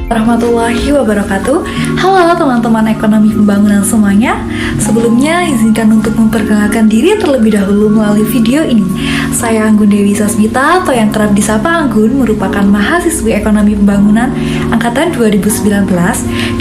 Warahmatullahi wabarakatuh. Halo teman-teman ekonomi pembangunan semuanya. Sebelumnya izinkan untuk memperkenalkan diri terlebih dahulu melalui video ini. Saya Anggun Dewi Sasmita atau yang kerap disapa Anggun, merupakan mahasiswi ekonomi pembangunan angkatan 2019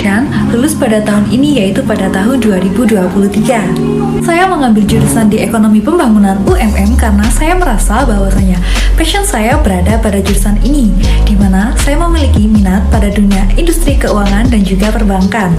dan lulus pada tahun ini, yaitu pada tahun 2023. Saya mengambil jurusan di ekonomi pembangunan UMM karena saya merasa bahwasanya passion saya berada pada jurusan ini, di mana saya memiliki minat pada dunia industri keuangan dan juga perbankan.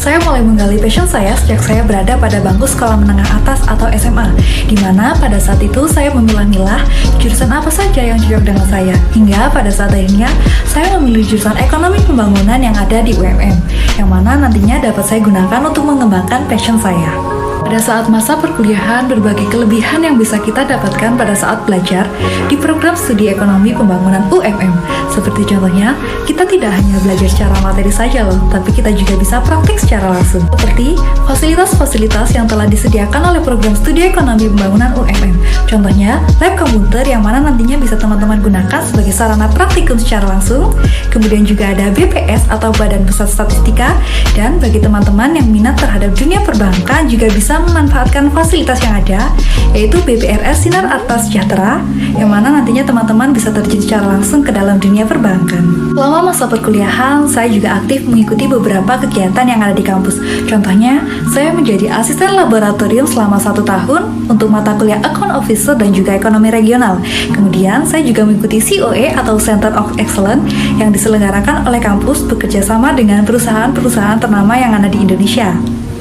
Saya mulai menggali passion saya sejak saya berada pada bangku sekolah menengah atas atau SMA, di mana pada saat itu saya memilah-milah jurusan apa saja yang cocok dengan saya, hingga pada saat akhirnya saya memilih jurusan ekonomi pembangunan yang ada di UMM, yang mana nantinya dapat saya gunakan untuk mengembangkan passion saya. Pada saat masa perkuliahan, berbagai kelebihan yang bisa kita dapatkan pada saat belajar di program studi ekonomi pembangunan UMM. Seperti contohnya, kita tidak hanya belajar secara materi saja loh, tapi kita juga bisa praktik secara langsung. Seperti fasilitas-fasilitas yang telah disediakan oleh program studi ekonomi pembangunan UMM. Contohnya, lab komputer yang mana nantinya bisa teman-teman gunakan sebagai sarana praktikum secara langsung. Kemudian juga ada BPS atau Badan Pusat Statistika, dan bagi teman-teman yang minat terhadap dunia perbankan juga bisa memanfaatkan fasilitas yang ada, yaitu BPRS Sinar Arta Sejahtera, yang mana nantinya teman-teman bisa terjun secara langsung ke dalam dunia perbankan. Selama masa perkuliahan, saya juga aktif mengikuti beberapa kegiatan yang ada di kampus. Contohnya, saya menjadi asisten laboratorium selama 1 tahun untuk mata kuliah Account Officer dan juga ekonomi regional. Kemudian, saya juga mengikuti COE atau Center of Excellence yang diselenggarakan oleh kampus bekerjasama dengan perusahaan-perusahaan ternama yang ada di Indonesia.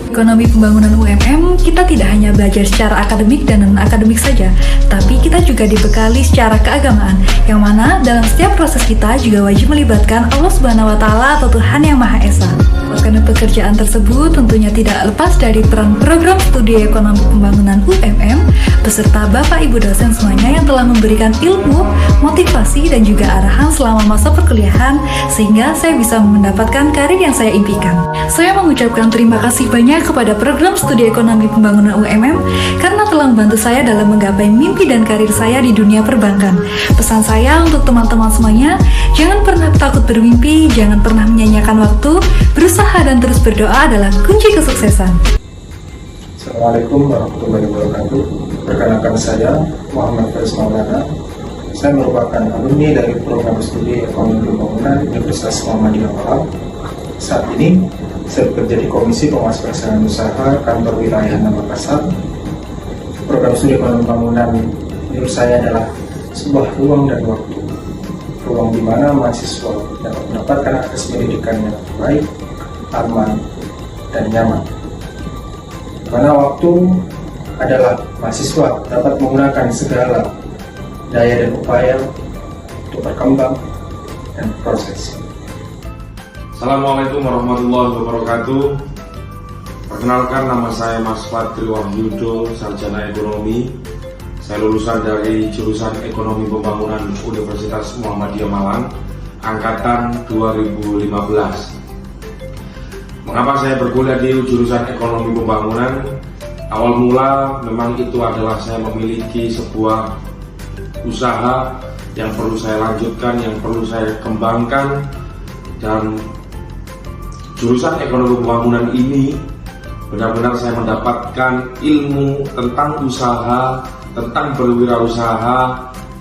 Ekonomi pembangunan UMM, kita tidak hanya belajar secara akademik dan non-akademik saja, tapi kita juga dibekali secara keagamaan, yang mana dalam setiap proses kita juga wajib melibatkan Allah Subhanahu wa Ta'ala atau Tuhan Yang Maha Esa. Karena pekerjaan tersebut tentunya tidak lepas dari peran program studi ekonomi pembangunan UMM beserta Bapak Ibu dosen semuanya yang telah memberikan ilmu, motivasi, dan juga arahan selama masa perkuliahan sehingga saya bisa mendapatkan karir yang saya impikan. Saya mengucapkan terima kasih banyak kepada program studi ekonomi pembangunan UMM karena telah membantu saya dalam menggapai mimpi dan karir saya di dunia perbankan. Pesan saya untuk teman-teman semuanya, jangan pernah takut bermimpi, jangan pernah menyanyiakan waktu, berusaha dan terus berdoa adalah kunci kesuksesan. Assalamualaikum warahmatullahi wabarakatuh. Perkenalkan saya Muhammad Faris Maulana. Saya merupakan alumni dari program studi ekonomi pembangunan Universitas Muhammadiyah Malang. Saat ini saya bekerja di Komisi Pengawas Pelaksanaan Usaha Kantor Wilayah Makassar. Program studi ekonomi pembangunan menurut saya adalah sebuah ruang dan waktu. Ruang di mana mahasiswa dapat mendapatkan akses pendidikan yang baik, aman, dan nyaman. Di mana waktu adalah mahasiswa dapat menggunakan segala daya dan upaya untuk berkembang dan proses. Assalamualaikum warahmatullahi wabarakatuh. Perkenalkan, nama saya Mas Fadri Wahyudo, sarjana ekonomi. Saya lulusan dari jurusan Ekonomi Pembangunan Universitas Muhammadiyah Malang, angkatan 2015. Mengapa saya berkuliah di jurusan Ekonomi Pembangunan? Awal mula memang itu adalah saya memiliki sebuah usaha yang perlu saya lanjutkan, yang perlu saya kembangkan, dan jurusan Ekonomi Pembangunan ini benar-benar saya mendapatkan ilmu tentang usaha, tentang berwirausaha,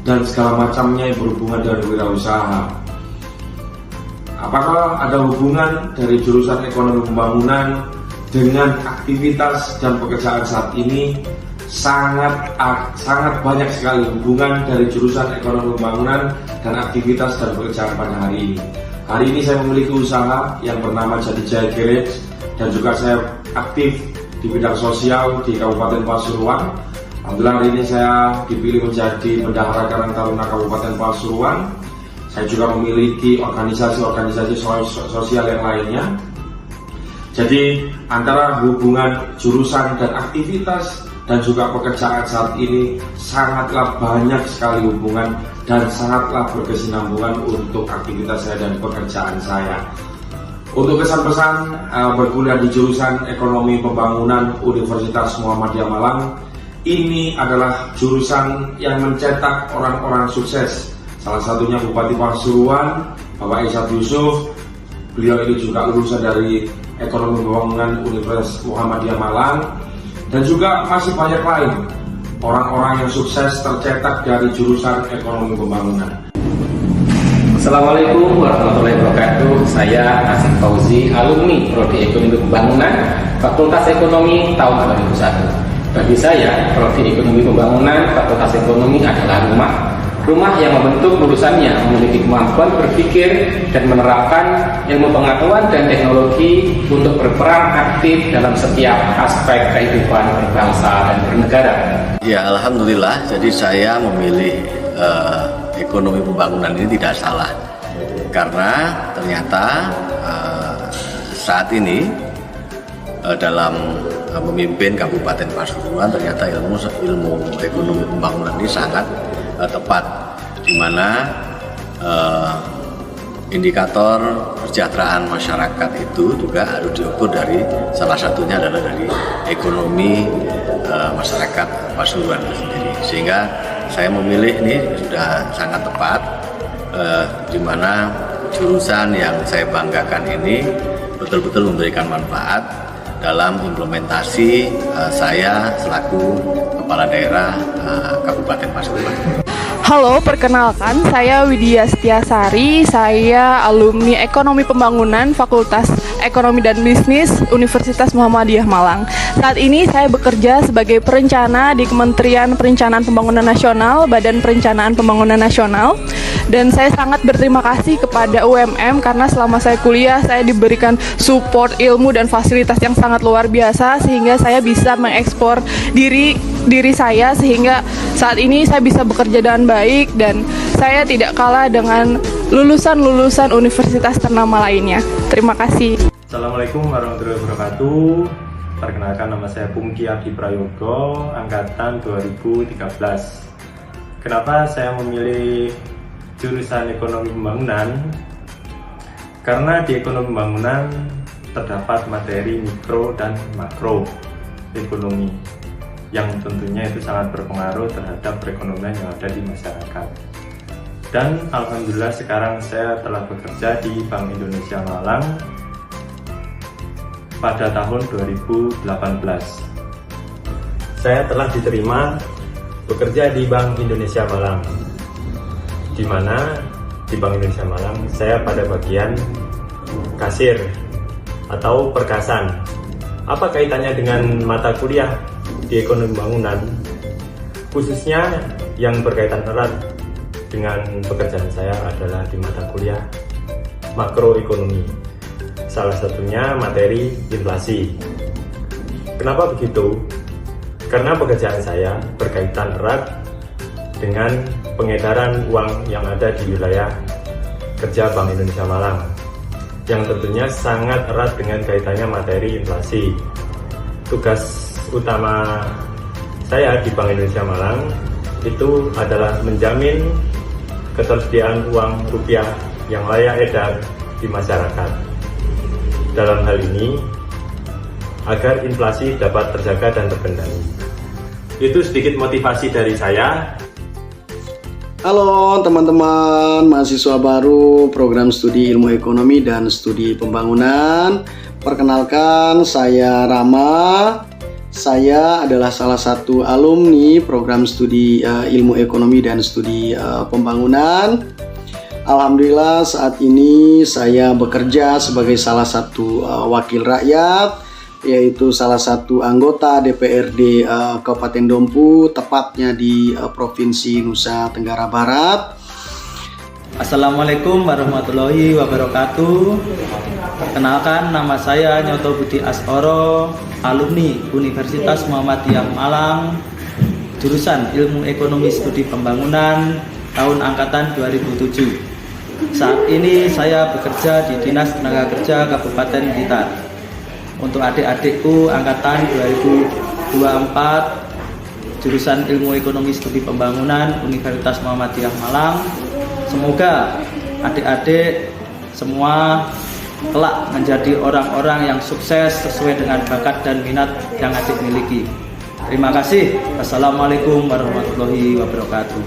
dan segala macamnya yang berhubungan dengan wirausaha. Apakah ada hubungan dari jurusan ekonomi pembangunan dengan aktivitas dan pekerjaan saat ini? Sangat banyak sekali hubungan dari jurusan ekonomi pembangunan dan aktivitas dan pekerjaan pada hari ini. Hari ini saya memiliki usaha yang bernama Jadijaya Garage, dan juga saya aktif di bidang sosial di Kabupaten Pasuruan. Alhamdulillah hari ini saya dipilih menjadi Bendahara Karang Taruna Kabupaten Pasuruan. Saya juga memiliki organisasi-organisasi sosial yang lainnya. Jadi antara hubungan jurusan dan aktivitas dan juga pekerjaan saat ini sangatlah banyak sekali hubungan dan sangatlah berkesinambungan untuk aktivitas saya dan pekerjaan saya. Untuk kesan-pesan berkuliah di jurusan Ekonomi Pembangunan Universitas Muhammadiyah Malang, ini adalah jurusan yang mencetak orang-orang sukses. Salah satunya Bupati Pasuruan, Bapak Ishak Yusuf, Beliau ini juga lulusan dari Ekonomi Pembangunan Universitas Muhammadiyah Malang, dan juga masih banyak lain orang-orang yang sukses tercetak dari jurusan Ekonomi Pembangunan. Assalamualaikum warahmatullahi wabarakatuh. Saya Asif Fauzi, alumni Prodi Ekonomi Pembangunan Fakultas Ekonomi tahun 2001. Bagi saya, Prodi Ekonomi Pembangunan Fakultas Ekonomi adalah rumah yang membentuk lulusannya memiliki kemampuan berpikir dan menerapkan ilmu pengetahuan dan teknologi untuk berperan aktif dalam setiap aspek kehidupan berbangsa dan bernegara. Ya, alhamdulillah. Jadi saya memilih ekonomi pembangunan ini tidak salah, karena ternyata saat ini dalam memimpin Kabupaten Pasuruan ternyata ilmu ekonomi pembangunan ini sangat tepat, di mana indikator kesejahteraan masyarakat itu juga harus diukur dari salah satunya adalah dari ekonomi masyarakat Pasuruan sendiri, sehingga saya memilih ini sudah sangat tepat, di mana jurusan yang saya banggakan ini betul-betul memberikan manfaat dalam implementasi saya selaku Kepala Daerah Kabupaten Pasuruan. Halo, perkenalkan saya Widya Setiasari, saya alumni Ekonomi Pembangunan Fakultas Ekonomi dan Bisnis Universitas Muhammadiyah Malang. Saat ini saya bekerja sebagai perencana di Kementerian Perencanaan Pembangunan Nasional, Badan Perencanaan Pembangunan Nasional. Dan saya sangat berterima kasih kepada UMM karena selama saya kuliah saya diberikan support ilmu dan fasilitas yang sangat luar biasa, sehingga saya bisa mengekspor diri saya, sehingga saat ini saya bisa bekerja dengan baik dan saya tidak kalah dengan lulusan-lulusan universitas ternama lainnya. Terima kasih. Assalamualaikum warahmatullahi wabarakatuh. Perkenalkan, nama saya Pungki Adi Prayogo, angkatan 2013. Kenapa saya memilih jurusan Ekonomi Pembangunan? Karena di Ekonomi Pembangunan terdapat materi mikro dan makro ekonomi yang tentunya itu sangat berpengaruh terhadap perekonomian yang ada di masyarakat. Dan alhamdulillah sekarang saya telah bekerja di Bank Indonesia Malang pada tahun 2018. Saya telah diterima bekerja di Bank Indonesia Malang, di mana di Bank Indonesia Malang saya pada bagian kasir atau perkasan. Apa kaitannya dengan mata kuliah di Ekonomi Pembangunan, khususnya yang berkaitan erat dengan pekerjaan saya adalah di mata kuliah makroekonomi, salah satunya materi inflasi. Kenapa begitu? Karena pekerjaan saya berkaitan erat dengan pengedaran uang yang ada di wilayah kerja Bank Indonesia Malang, yang tentunya sangat erat dengan kaitannya materi inflasi. Tugas utama saya di Bank Indonesia Malang itu adalah menjamin ketersediaan uang rupiah yang layak edar di masyarakat. Dalam hal ini, agar inflasi dapat terjaga dan terkendali. Itu sedikit motivasi dari saya. Halo teman-teman mahasiswa baru program studi ilmu ekonomi dan studi pembangunan. Perkenalkan, saya Rama. Saya adalah salah satu alumni program studi ilmu ekonomi dan studi pembangunan. Alhamdulillah saat ini saya bekerja sebagai salah satu wakil rakyat, yaitu salah satu anggota DPRD Kabupaten Dompu, tepatnya di Provinsi Nusa Tenggara Barat. Assalamualaikum warahmatullahi wabarakatuh. Perkenalkan, nama saya Nyoto Budi Asoro, alumni Universitas Muhammadiyah Malang, jurusan Ilmu Ekonomi Studi Pembangunan, tahun angkatan 2007. Saat ini saya bekerja di Dinas Tenaga Kerja Kabupaten Blitar. Untuk adik-adikku angkatan 2024, jurusan Ilmu Ekonomi Studi Pembangunan Universitas Muhammadiyah Malang, semoga adik-adik semua kelak menjadi orang-orang yang sukses sesuai dengan bakat dan minat yang adik miliki. Terima kasih. Wassalamualaikum warahmatullahi wabarakatuh.